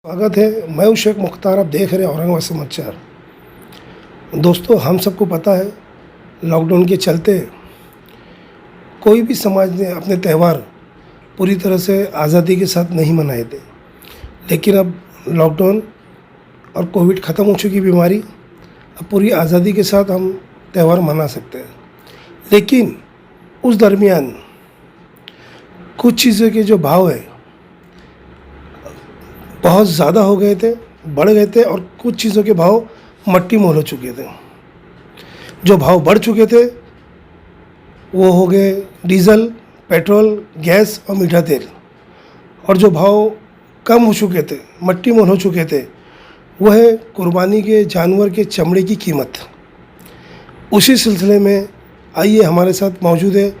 स्वागत है। मैं हूं शेख मुख्तार। आप देख रहे हैं औरंगाबाद समाचार। दोस्तों, हम सबको पता है लॉकडाउन के चलते कोई भी समाज ने अपने त्यौहार पूरी तरह से आज़ादी के साथ नहीं मनाए थे, लेकिन अब लॉकडाउन और कोविड ख़त्म हो चुकी बीमारी, अब पूरी आज़ादी के साथ हम त्यौहार मना सकते हैं। लेकिन उस दरमियान कुछ चीज़ों के जो भाव है बहुत ज़्यादा हो गए थे, बढ़ गए थे, और कुछ चीज़ों के भाव मट्टी मोल हो चुके थे। जो भाव बढ़ चुके थे वो हो गए डीज़ल, पेट्रोल, गैस और मीठा तेल, और जो भाव कम हो चुके थे, मट्टी मोल हो चुके थे, वह है कुर्बानी के जानवर के चमड़े की कीमत। उसी सिलसिले में आइए हमारे साथ मौजूद है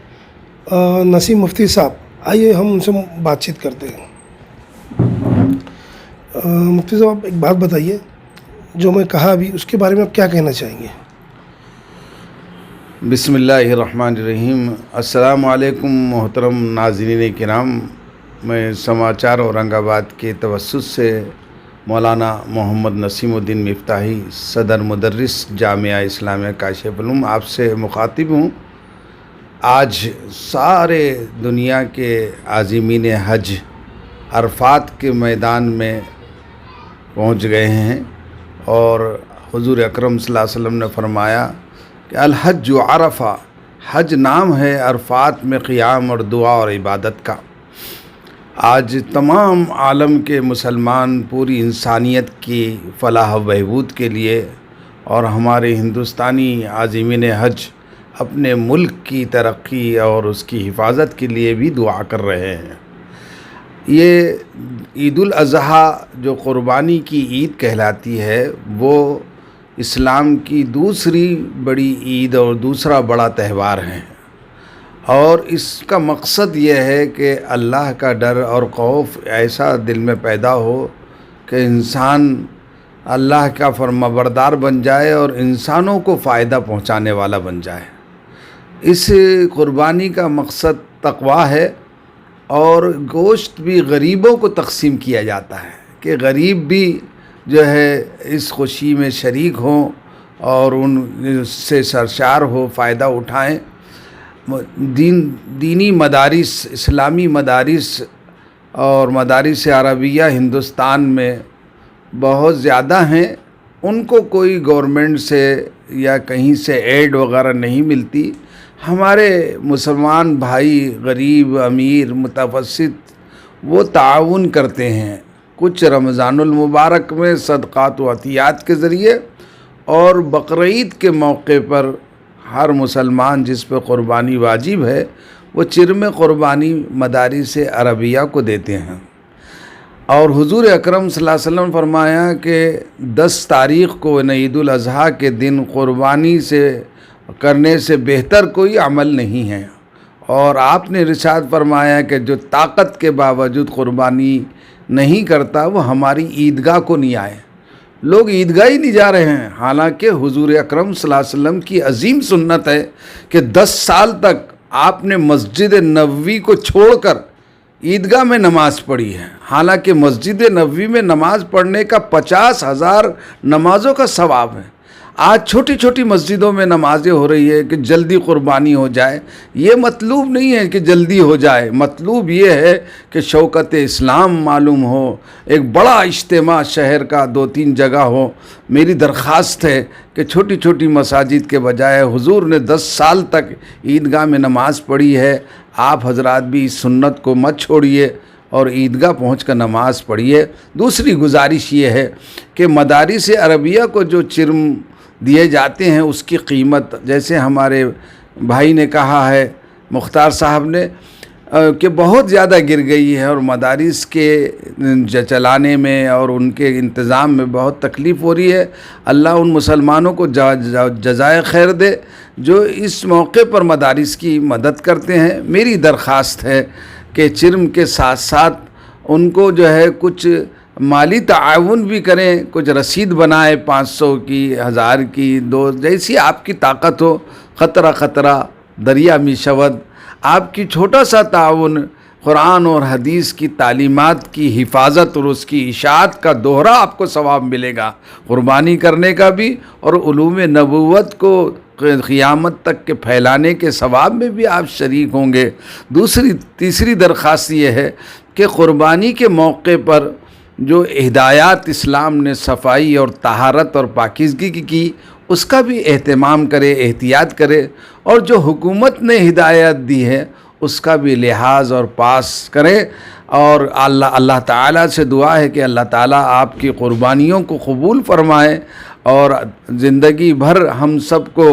नसीम मुफ्ती साहब। आइए हम उनसे बातचीत करते हैं। मुफ्ती साहब, आप एक बात बताइए, जो मैं कहा अभी उसके बारे में आप क्या कहना चाहेंगे? बिस्मिल्लाहिर्रहमानिर्रहीम। अस्सलामु अलैकुम मोहतरम नाज़रीन किराम। मैं समाचार औरंगाबाद के तवस्सुत से मौलाना मोहम्मद नसीमुद्दीन मिफ्ताही, सदर मुदर्रिस जामिया इस्लामिया काशिफ उलूम, आपसे मुखातिब हूँ। आज सारे दुनिया के आज़मीन हज अरफात के मैदान में पहुँच गए हैं, और हुज़ूर अकरम सल्लल्लाहु अलैहि वसल्लम ने फरमाया कि अल हज अरफा, हज नाम है अरफात में क़ियाम और दुआ और इबादत का। आज तमाम आलम के मुसलमान पूरी इंसानियत की फ़लाह बहबूद के लिए और हमारे हिंदुस्तानी आज़मीन हज अपने मुल्क की तरक्की और उसकी हिफाजत के लिए भी दुआ कर रहे हैं। ये ईद उल अज़हा जो क़ुरबानी की ईद कहलाती है, वो इस्लाम की दूसरी बड़ी ईद और दूसरा बड़ा त्यौहार है, और इसका मकसद ये है कि अल्लाह का डर और खौफ ऐसा दिल में पैदा हो कि इंसान अल्लाह का फरमाबरदार बन जाए और इंसानों को फ़ायदा पहुंचाने वाला बन जाए। इस क़ुरबानी का मकसद तक़वा है, और गोश्त भी गरीबों को तक़सीम किया जाता है कि गरीब भी जो है इस खुशी में शरीक हों और उनसे सरशार हो, फ़ायदा उठाएं। दीनी मदारिस, इस्लामी मदारिस और मदारिस अरबिया हिंदुस्तान में बहुत ज़्यादा हैं। उनको कोई गवर्नमेंट से या कहीं से एड वगैरह नहीं मिलती। हमारे मुसलमान भाई गरीब, अमीर, मुतवस्सित वो ताउन करते हैं, कुछ रमज़ानुल मुबारक में सदक़ात व अतियात के ज़रिए, और बकरीद के मौके पर हर मुसलमान जिस पर क़ुरबानी वाजिब है वो चिरम क़ुरबानी मदारिस अरबिया को देते हैं। और हुज़ूर अकरम सल्लल्लाहु अलैहि वसल्लम फरमाया कि 10 तारीख़ को ईद उल अज़हा के दिन क़ुरबानी से करने से बेहतर कोई अमल नहीं है, और आपने इरशाद फरमाया कि जो ताकत के बावजूद क़ुरबानी नहीं करता वो हमारी ईदगाह को नहीं आए। लोग ईदगाह ही नहीं जा रहे हैं, हालांकि हुज़ूर अकरम सल्लल्लाहु अलैहि वसल्लम की अजीम सुन्नत है कि 10 साल तक आपने मस्जिद नबवी को छोड़कर ईदगाह में नमाज़ पढ़ी है। हालांकि मस्जिद नबवी में नमाज़ पढ़ने का 50,000 नमाज़ों का सवाब है। आज छोटी छोटी मस्जिदों में नमाज़ें हो रही है कि जल्दी क़ुरबानी हो जाए। ये मतलूब नहीं है कि जल्दी हो जाए, मतलूब ये है कि शौकत इस्लाम मालूम हो, एक बड़ा इज्तिमा शहर का 2-3 जगह हो। मेरी दरख्वास्त है कि छोटी छोटी मसाजिद के बजाय हुजूर ने 10 साल तक ईदगाह में नमाज़ पढ़ी है। आप हजरात भी इस सुन्नत को मत छोड़िए और ईदगाह पहुँच कर नमाज़ पढ़िए। दूसरी गुजारिश ये है कि मदारिस अरबिया को जो चिरम दिए जाते हैं उसकी कीमत, जैसे हमारे भाई ने कहा है, मुख्तार साहब ने, कि बहुत ज़्यादा गिर गई है, और मदारिस के चलाने में और उनके इंतज़ाम में बहुत तकलीफ़ हो रही है। अल्लाह उन मुसलमानों को जज़ाए खैर दे जो इस मौके पर मदारिस की मदद करते हैं। मेरी दरख्वास्त है कि चिरम के साथ साथ उनको जो है कुछ माली ताउन भी करें, कुछ रसीद बनाए 500 की, 1000 की, 2, जैसी आपकी ताकत हो। ख़तरा ख़तरा दरिया में शवद, आपकी छोटा सा ताउन قرآن اور حدیث کی تعلیمات کی حفاظت اور اس کی اشاعت کا دوہرا آپ کو ثواب ملے گا، قربانی کرنے کا بھی اور علوم نبوت کو قیامت تک کے پھیلانے کے ثواب میں بھی آپ شریک ہوں گے۔ تیسری درخواست یہ ہے کہ قربانی کے موقع پر جو ہدایات اسلام نے صفائی اور طہارت اور پاکیزگی کی اس کا بھی اہتمام کرے، احتیاط کرے، اور جو حکومت نے ہدایت دی ہے اس کا بھی لحاظ اور پاس کرے، اور اللہ تعالیٰ سے دعا ہے کہ اللہ تعالیٰ آپ کی قربانیوں کو قبول فرمائے اور زندگی بھر ہم سب کو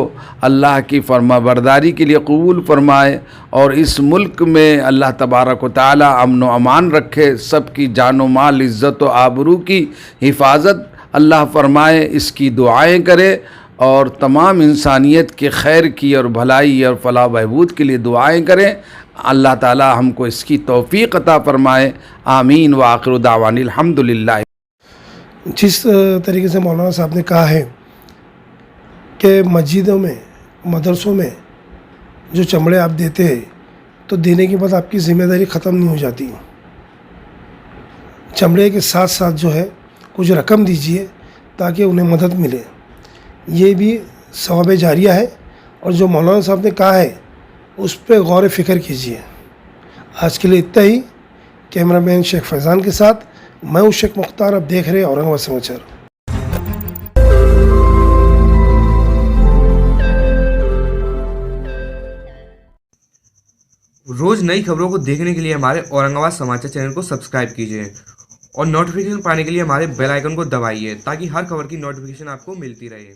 اللہ کی فرما برداری کے لیے قبول فرمائے، اور اس ملک میں اللہ تبارک و تعالیٰ امن و امان رکھے، سب کی جان و مال، عزت و آبرو کی حفاظت اللہ فرمائے، اس کی دعائیں کرے، اور تمام انسانیت کے خیر کی اور بھلائی اور فلاح بہبود کے لیے دعائیں کریں۔ اللہ تعالیٰ ہم کو اس کی توفیق عطا فرمائے، آمین۔ وآخر دعوانا الحمدللہ۔ جس طریقے سے مولانا صاحب نے کہا ہے کہ مسجدوں میں، مدرسوں میں جو چمڑے آپ دیتے ہیں تو دینے کے بعد آپ کی ذمہ داری ختم نہیں ہو جاتی، چمڑے کے ساتھ ساتھ جو ہے کچھ رقم دیجئے تاکہ انہیں مدد ملے، یہ بھی ثواب جاریہ ہے۔ اور جو مولانا صاحب نے کہا ہے اس پہ غور و فکر کیجئے۔ آج کے لیے اتنا ہی۔ کیمرہ مین شیخ فیضان کے ساتھ میں ہوں شیخ مختار، اب دیکھ رہے ہیں اورنگ آباد سماچار۔ روز نئی خبروں کو دیکھنے کے لیے ہمارے اورنگ آباد سماچار چینل کو سبسکرائب کیجیے اور نوٹیفیکیشن پانے کے لیے ہمارے بیل آئیکن کو دبائیے تاکہ ہر خبر کی نوٹیفیکیشن آپ کو ملتی رہے۔